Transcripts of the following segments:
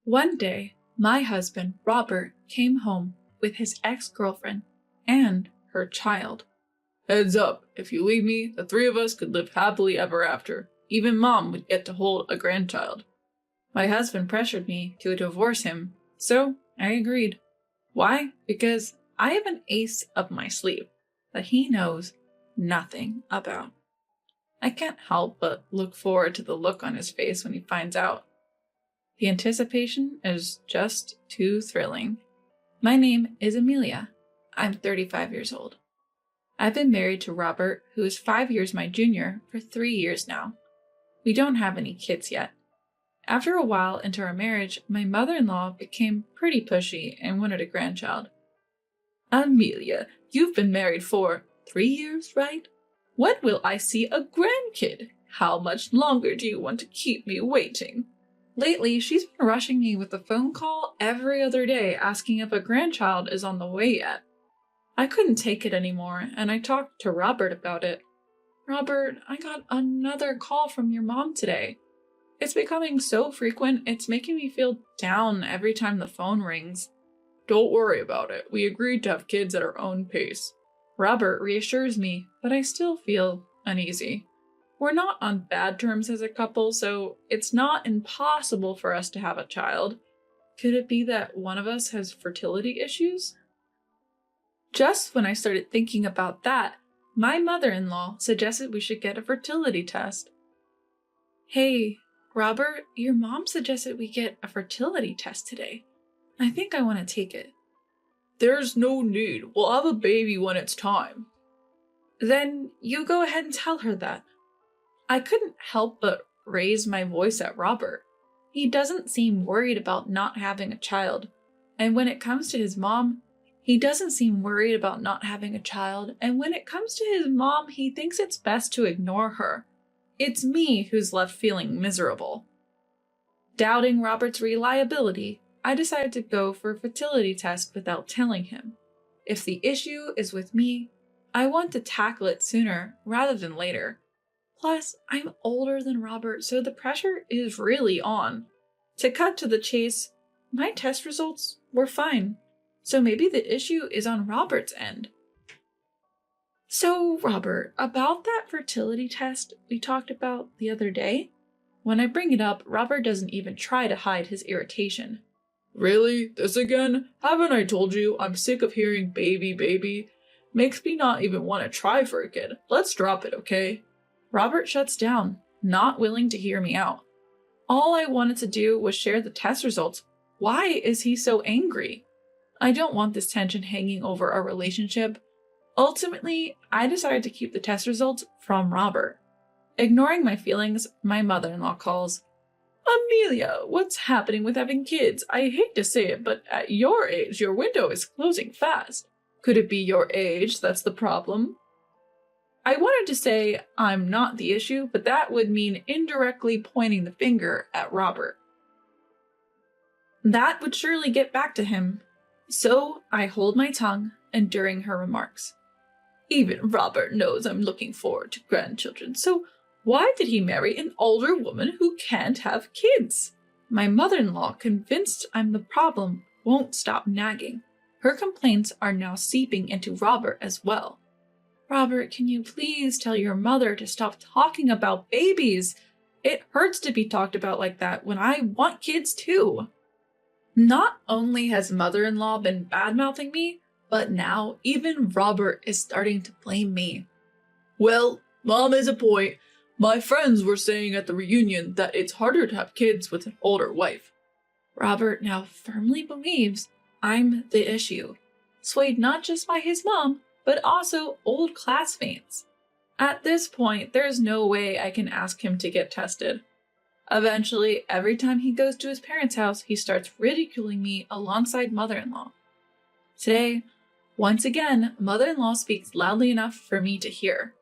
One day, my husband, Robert, came home with his ex-girlfriend and her child. Heads up, if you leave me, the three of us could live happily ever after. Even Mom would get to hold a grandchild. My husband pressured me to divorce him, so I agreed. Why? Because I have an ace up my sleeve that he knows nothing about. I can't help but look forward to the look on his face when he finds out. The anticipation is just too thrilling. My name is Amelia. I'm 35 years old. I've been married to Robert, who is 5 years my junior, for 3 years now. We don't have any kids yet. After a while into our marriage, my mother-in-law became pretty pushy and wanted a grandchild. Amelia, you've been married for 3 years, right? When will I see a grandkid? How much longer do you want to keep me waiting? Lately, she's been rushing me with a phone call every other day asking if a grandchild is on the way yet. I couldn't take it anymore, and I talked to Robert about it. Robert, I got another call from your mom today. It's becoming so frequent, it's making me feel down every time the phone rings. Don't worry about it. We agreed to have kids at our own pace. Robert reassures me, but I still feel uneasy. We're not on bad terms as a couple, so it's not impossible for us to have a child. Could it be that one of us has fertility issues? Just when I started thinking about that, my mother-in-law suggested we should get a fertility test. Hey, Robert, your mom suggested we get a fertility test today. I think I want to take it. There's no need. We'll have a baby when it's time. Then you go ahead and tell her that. I couldn't help but raise my voice at Robert. He doesn't seem worried about not having a child. And when it comes to his mom, he doesn't seem worried about not having a child. And when it comes to his mom, he thinks it's best to ignore her. It's me who's left feeling miserable. Doubting Robert's reliability, I decided to go for a fertility test without telling him. If the issue is with me, I want to tackle it sooner rather than later. Plus, I'm older than Robert, so the pressure is really on. To cut to the chase, my test results were fine, so maybe the issue is on Robert's end. So, Robert, about that fertility test we talked about the other day? When I bring it up, Robert doesn't even try to hide his irritation. Really? This again? Haven't I told you I'm sick of hearing baby, baby? Makes me not even want to try for a kid. Let's drop it, okay? Robert shuts down, not willing to hear me out. All I wanted to do was share the test results. Why is he so angry? I don't want this tension hanging over our relationship. Ultimately, I decided to keep the test results from Robert. Ignoring my feelings, my mother-in-law calls. Amelia, what's happening with having kids? I hate to say it, but at your age, your window is closing fast. Could it be your age that's the problem? I wanted to say I'm not the issue, but that would mean indirectly pointing the finger at Robert. That would surely get back to him. So I hold my tongue, enduring her remarks. Even Robert knows I'm looking forward to grandchildren, so why did he marry an older woman who can't have kids? My mother-in-law, convinced I'm the problem, won't stop nagging. Her complaints are now seeping into Robert as well. Robert, can you please tell your mother to stop talking about babies? It hurts to be talked about like that when I want kids too. Not only has mother-in-law been bad-mouthing me, but now even Robert is starting to blame me. Well, Mom has a point. My friends were saying at the reunion that it's harder to have kids with an older wife. Robert now firmly believes I'm the issue, swayed not just by his mom, but also old classmates. At this point, there's no way I can ask him to get tested. Eventually, every time he goes to his parents' house, he starts ridiculing me alongside mother-in-law. Today, once again, mother-in-law speaks loudly enough for me to hear.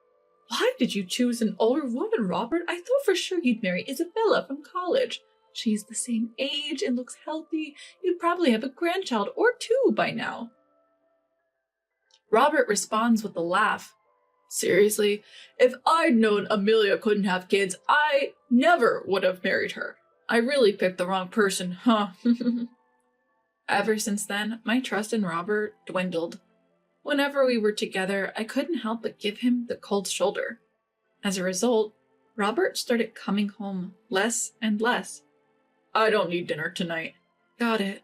Why did you choose an older woman, Robert? I thought for sure you'd marry Isabella from college. She's the same age and looks healthy. You'd probably have a grandchild or two by now. Robert responds with a laugh. Seriously, if I'd known Amelia couldn't have kids, I never would have married her. I really picked the wrong person, huh? Ever since then, my trust in Robert dwindled. Whenever we were together, I couldn't help but give him the cold shoulder. As a result, Robert started coming home less and less. I don't need dinner tonight. Got it.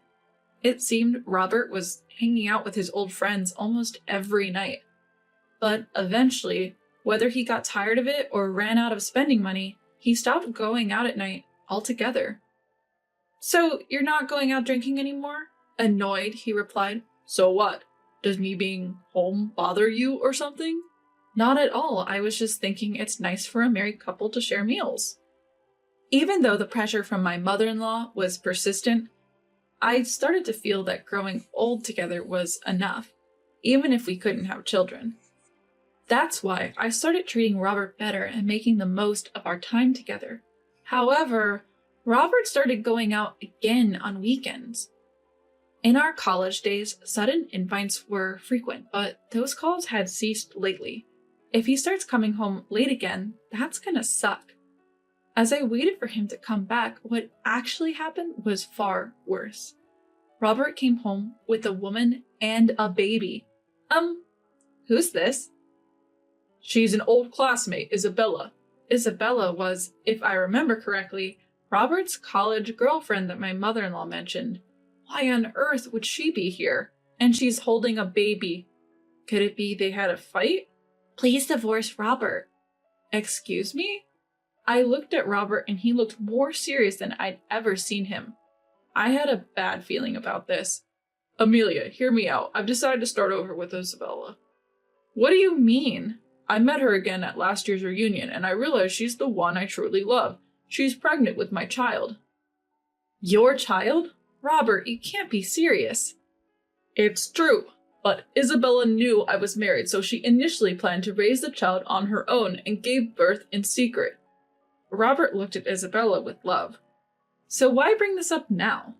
It seemed Robert was hanging out with his old friends almost every night. But eventually, whether he got tired of it or ran out of spending money, he stopped going out at night altogether. So, you're not going out drinking anymore? Annoyed, he replied. So what? Does me being home bother you or something? Not at all. I was just thinking it's nice for a married couple to share meals. Even though the pressure from my mother-in-law was persistent, I started to feel that growing old together was enough, even if we couldn't have children. That's why I started treating Robert better and making the most of our time together. However, Robert started going out again on weekends. In our college days, sudden invites were frequent, but those calls had ceased lately. If he starts coming home late again, that's gonna suck. As I waited for him to come back, what actually happened was far worse. Robert came home with a woman and a baby. Who's this? She's an old classmate, Isabella. Isabella was, if I remember correctly, Robert's college girlfriend that my mother-in-law mentioned. Why on earth would she be here? And she's holding a baby. Could it be they had a fight? Please divorce Robert. Excuse me? I looked at Robert and he looked more serious than I'd ever seen him. I had a bad feeling about this. Amelia, hear me out. I've decided to start over with Isabella. What do you mean? I met her again at last year's reunion, and I realized she's the one I truly love. She's pregnant with my child. Your child? Robert, you can't be serious. It's true, but Isabella knew I was married, so she initially planned to raise the child on her own and gave birth in secret. Robert looked at Isabella with love. So why bring this up now?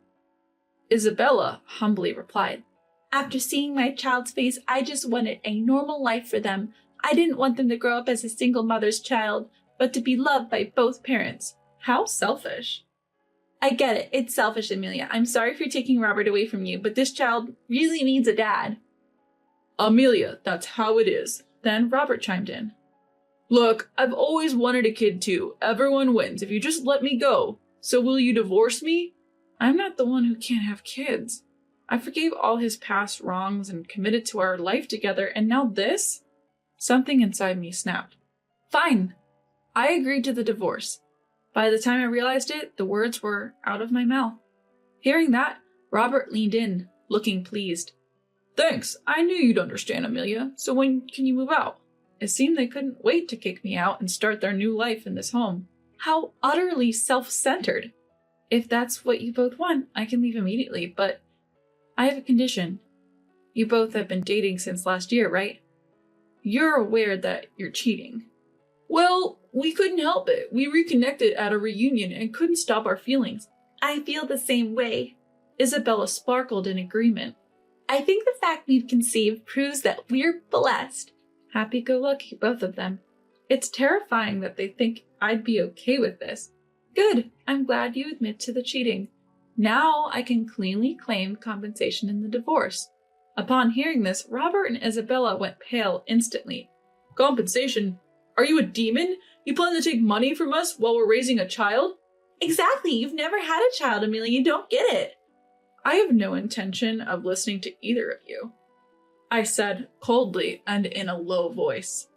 Isabella humbly replied, After seeing my child's face, I just wanted a normal life for them. I didn't want them to grow up as a single mother's child, but to be loved by both parents. How selfish. I get it. It's selfish, Amelia. I'm sorry for taking Robert away from you, but this child really needs a dad. Amelia, that's how it is. Then Robert chimed in. Look, I've always wanted a kid too. Everyone wins if you just let me go. So will you divorce me? I'm not the one who can't have kids. I forgave all his past wrongs and committed to our life together, and now this? Something inside me snapped. Fine. I agreed to the divorce. By the time I realized it, the words were out of my mouth. Hearing that, Robert leaned in, looking pleased. Thanks. I knew you'd understand, Amelia. So when can you move out? It seemed they couldn't wait to kick me out and start their new life in this home. How utterly self-centered. If that's what you both want, I can leave immediately, but I have a condition. You both have been dating since last year, right? You're aware that you're cheating. Well, we couldn't help it. We reconnected at a reunion and couldn't stop our feelings. I feel the same way. Isabella sparkled in agreement. I think the fact we've conceived proves that we're blessed. Happy-go-lucky, both of them. It's terrifying that they think I'd be okay with this. Good. I'm glad you admit to the cheating. Now I can cleanly claim compensation in the divorce. Upon hearing this, Robert and Isabella went pale instantly. Compensation? Are you a demon? You plan to take money from us while we're raising a child? Exactly. You've never had a child, Amelia. You don't get it. I have no intention of listening to either of you, I said coldly and in a low voice.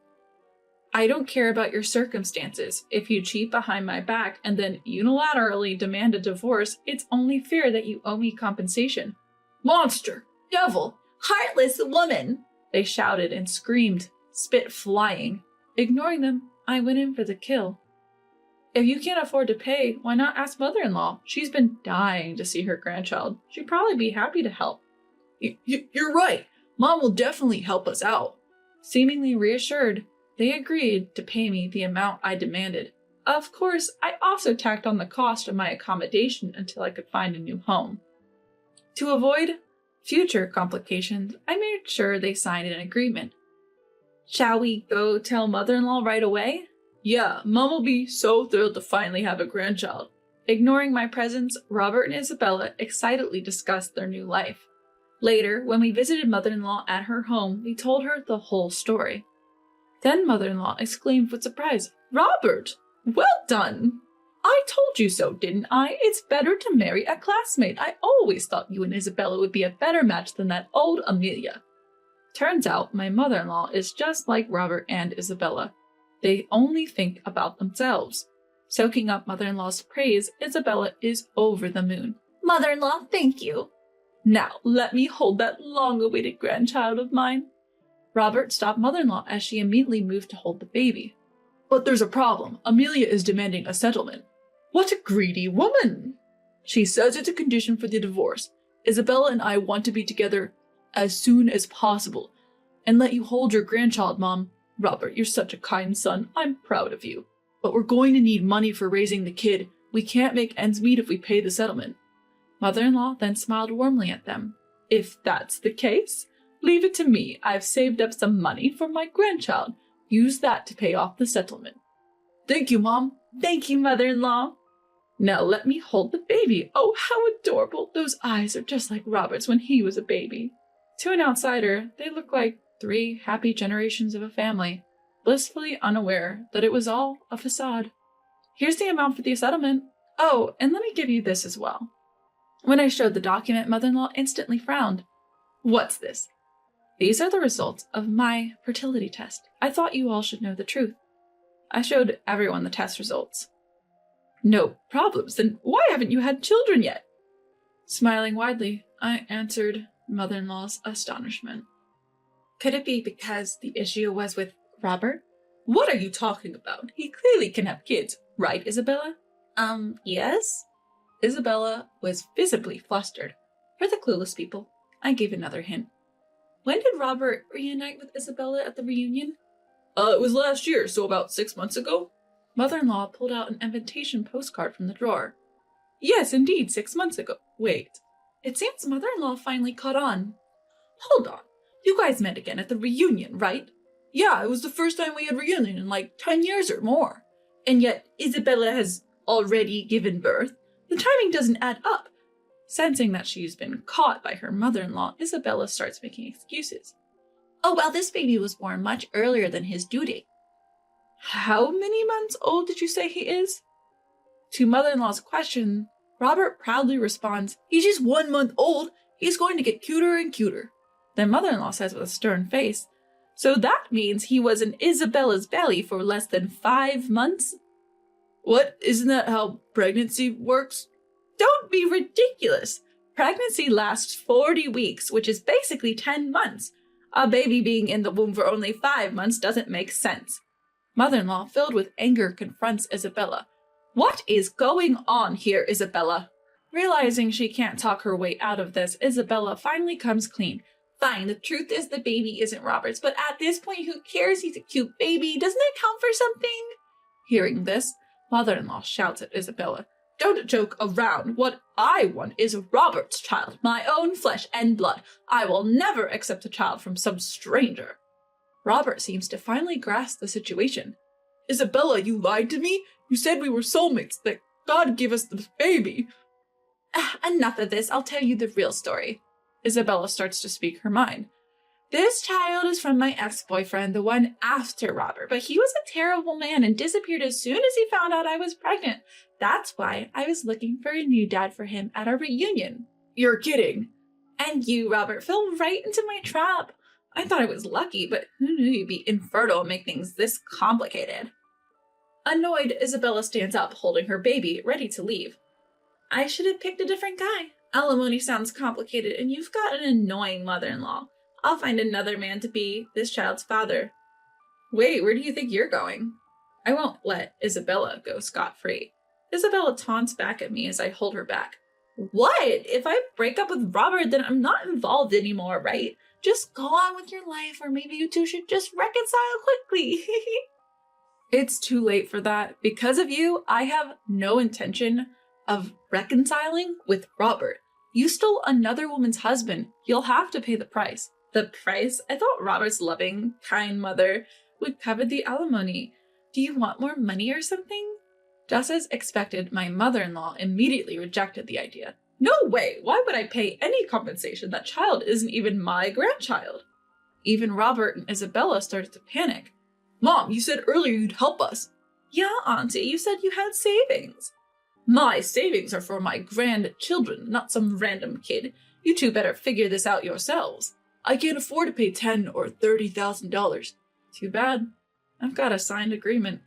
I don't care about your circumstances. If you cheat behind my back and then unilaterally demand a divorce, it's only fair that you owe me compensation. Monster! Devil! Heartless woman! They shouted and screamed, spit flying. Ignoring them, I went in for the kill. If you can't afford to pay, why not ask mother-in-law? She's been dying to see her grandchild. She'd probably be happy to help. You're right. Mom will definitely help us out. Seemingly reassured, they agreed to pay me the amount I demanded. Of course, I also tacked on the cost of my accommodation until I could find a new home. To avoid future complications, I made sure they signed an agreement. Shall we go tell mother-in-law right away? Yeah, Mom will be so thrilled to finally have a grandchild. Ignoring my presence, Robert and Isabella excitedly discussed their new life. Later, when we visited mother-in-law at her home, we told her the whole story. Then mother-in-law exclaimed with surprise, "Robert! Well done! I told you so, didn't I? It's better to marry a classmate. I always thought you and Isabella would be a better match than that old Amelia." Turns out my mother-in-law is just like Robert and Isabella. They only think about themselves. Soaking up mother-in-law's praise, Isabella is over the moon. "Mother-in-law, thank you. Now, let me hold that long-awaited grandchild of mine." Robert stopped mother-in-law as she immediately moved to hold the baby. "But there's a problem. Amelia is demanding a settlement." "What a greedy woman!" "She says it's a condition for the divorce. Isabella and I want to be together as soon as possible and let you hold your grandchild, Mom. Robert, you're such a kind son. I'm proud of you. But we're going to need money for raising the kid. We can't make ends meet if we pay the settlement." Mother-in-law then smiled warmly at them. "If that's the case, leave it to me. I've saved up some money for my grandchild. Use that to pay off the settlement." "Thank you, Mom." "Thank you, mother-in-law." "Now let me hold the baby. Oh, how adorable. Those eyes are just like Robert's when he was a baby." To an outsider, they look like 3 happy generations of a family, blissfully unaware that it was all a facade. "Here's the amount for the settlement. Oh, and let me give you this as well." When I showed the document, mother-in-law instantly frowned. "What's this?" "These are the results of my fertility test. I thought you all should know the truth." I showed everyone the test results. "No problems. Then why haven't you had children yet?" Smiling widely, I answered mother-in-law's astonishment. "Could it be because the issue was with Robert?" "What are you talking about? He clearly can have kids, right, Isabella?" Yes." Isabella was visibly flustered. For the clueless people, I gave another hint. "When did Robert reunite with Isabella at the reunion?" It was last year, so about 6 months ago." Mother-in-law pulled out an invitation postcard from the drawer. "Yes, indeed, 6 months ago. Wait." It seems mother-in-law finally caught on. "Hold on. You guys met again at the reunion, right?" "Yeah, it was the first time we had reunion in like 10 years or more. And yet Isabella has already given birth. The timing doesn't add up." Sensing that she's been caught by her mother-in-law, Isabella starts making excuses. "Oh, well, this baby was born much earlier than his due date." "How many months old did you say he is?" To mother-in-law's question, Robert proudly responds, "He's just 1 month old. He's going to get cuter and cuter." Then mother-in-law says with a stern face, "So that means he was in Isabella's belly for less than 5 months?" "What? Isn't that how pregnancy works?" "Don't be ridiculous. Pregnancy lasts 40 weeks, which is basically 10 months. A baby being in the womb for only 5 months doesn't make sense." Mother-in-law, filled with anger, confronts Isabella. "What is going on here, Isabella?" Realizing she can't talk her way out of this, Isabella finally comes clean. "Fine, the truth is the baby isn't Robert's, but at this point, who cares? He's a cute baby. Doesn't that count for something?" Hearing this, mother-in-law shouts at Isabella, "Don't joke around. What I want is Robert's child, my own flesh and blood. I will never accept a child from some stranger." Robert seems to finally grasp the situation. "Isabella, you lied to me? You said we were soulmates, that God gave us this baby." Enough of this. I'll tell you the real story." Isabella starts to speak her mind. "This child is from my ex-boyfriend, the one after Robert, but he was a terrible man and disappeared as soon as he found out I was pregnant. That's why I was looking for a new dad for him at our reunion." "You're kidding." "And you, Robert, fell right into my trap. I thought I was lucky, but who knew you'd be infertile and make things this complicated?" Annoyed, Isabella stands up, holding her baby, ready to leave. "I should have picked a different guy. Alimony sounds complicated, and you've got an annoying mother-in-law. I'll find another man to be this child's father." "Wait, where do you think you're going?" I won't let Isabella go scot-free. Isabella taunts back at me as I hold her back. "What? If I break up with Robert, then I'm not involved anymore, right? Just go on with your life, or maybe you two should just reconcile quickly." It's too late for that. Because of you, I have no intention of reconciling with Robert. You stole another woman's husband. You'll have to pay the price. The price? I thought Robert's loving, kind mother would cover the alimony. Do you want more money or something? Just as expected, my mother-in-law immediately rejected the idea. No way! Why would I pay any compensation? That child isn't even my grandchild. Even Robert and Isabella started to panic. Mom, you said earlier you'd help us. Yeah, Auntie, you said you had savings. My savings are for my grandchildren, not some random kid. You two better figure this out yourselves. I can't afford to pay $10,000 or $30,000. Too bad. I've got a signed agreement.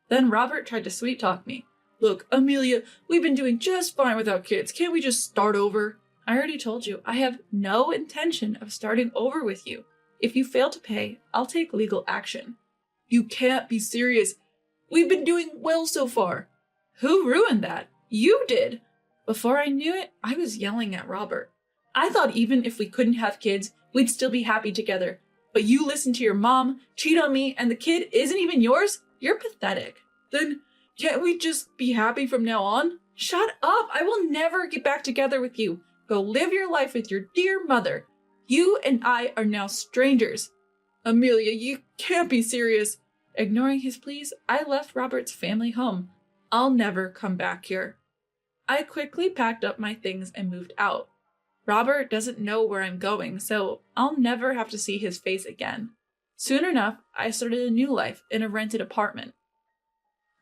Then Robert tried to sweet talk me. Look, Amelia, we've been doing just fine without kids. Can't we just start over? I already told you, I have no intention of starting over with you. If you fail to pay, I'll take legal action. You can't be serious. We've been doing well so far. Who ruined that? You did. Before I knew it, I was yelling at Robert. I thought even if we couldn't have kids, we'd still be happy together. But you listened to your mom, cheat on me, and the kid isn't even yours? You're pathetic. Then can't we just be happy from now on? Shut up! I will never get back together with you. Go live your life with your dear mother. You and I are now strangers. Amelia, you can't be serious. Ignoring his pleas, I left Robert's family home. I'll never come back here. I quickly packed up my things and moved out. Robert doesn't know where I'm going, so I'll never have to see his face again. Soon enough, I started a new life in a rented apartment.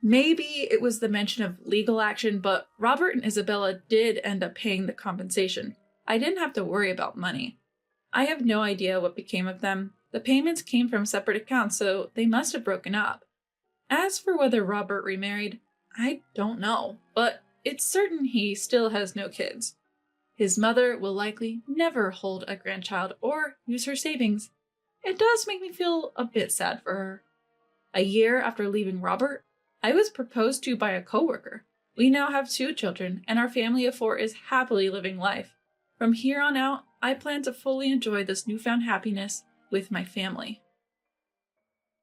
Maybe it was the mention of legal action, but Robert and Isabella did end up paying the compensation. I didn't have to worry about money. I have no idea what became of them. The payments came from separate accounts, so they must have broken up. As for whether Robert remarried, I don't know, but it's certain he still has no kids. His mother will likely never hold a grandchild or use her savings. It does make me feel a bit sad for her. A year after leaving Robert, I was proposed to by a coworker. We now have 2 children, and our family of 4 is happily living life. From here on out, I plan to fully enjoy this newfound happiness with my family.